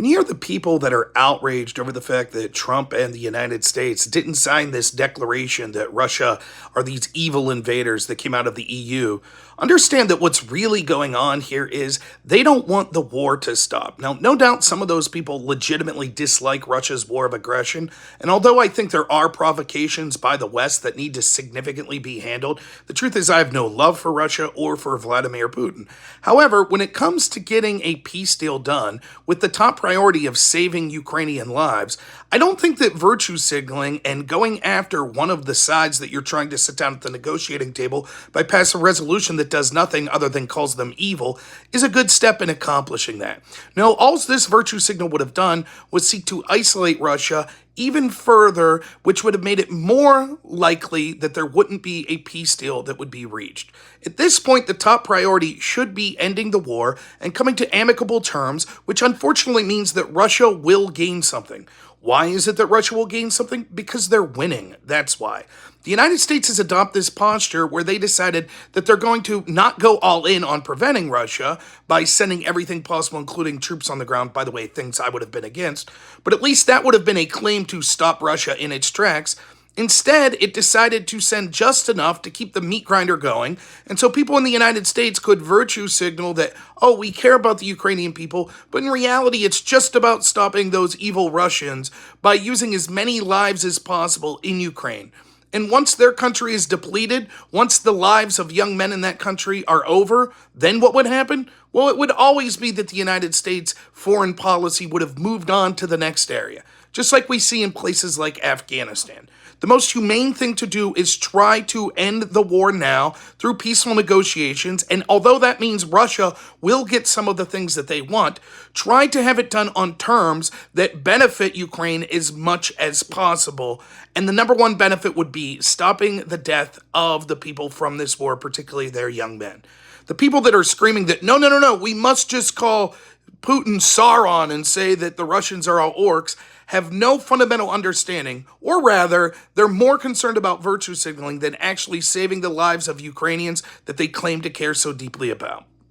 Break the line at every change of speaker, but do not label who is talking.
When you hear the people that are outraged over the fact that Trump and the United States didn't sign this declaration that Russia are these evil invaders that came out of the EU, understand that what's really going on here is they don't want the war to stop. Now, no doubt some of those people legitimately dislike Russia's war of aggression, and although I think there are provocations by the West that need to significantly be handled, the truth is I have no love for Russia or for Vladimir Putin. However, when it comes to getting a peace deal done with the top priority of saving Ukrainian lives, I don't think that virtue signaling and going after one of the sides that you're trying to sit down at the negotiating table by passing a resolution that does nothing other than calls them evil is a good step in accomplishing that. No, all this virtue signal would have done was seek to isolate Russia even further, which would have made it more likely that there wouldn't be a peace deal that would be reached. At this point, the top priority should be ending the war and coming to amicable terms, which unfortunately means that Russia will gain something. Why is it that Russia will gain something? Because they're winning. That's why. The United States has adopted this posture where they decided that they're going to not go all in on preventing Russia by sending everything possible, including troops on the ground, by the way, things I would have been against, but at least that would have been a claim to stop Russia in its tracks. Instead, it decided to send just enough to keep the meat grinder going, and so people in the United States could virtue signal that, oh, we care about the Ukrainian people, but in reality, it's just about stopping those evil Russians by using as many lives as possible in Ukraine. And once their country is depleted, once the lives of young men in that country are over, then what would happen? Well, it would always be that the United States foreign policy would have moved on to the next area, just like we see in places like Afghanistan. The most humane thing to do is try to end the war now through peaceful negotiations, and although that means Russia will get some of the things that they want, try to have it done on terms that benefit Ukraine as much as possible. And the number one benefit would be stopping the death of the people from this war, particularly their young men. The people that are screaming that, no, we must just call Putin Sauron and say that the Russians are all orcs, have no fundamental understanding, or rather, they're more concerned about virtue signaling than actually saving the lives of Ukrainians that they claim to care so deeply about.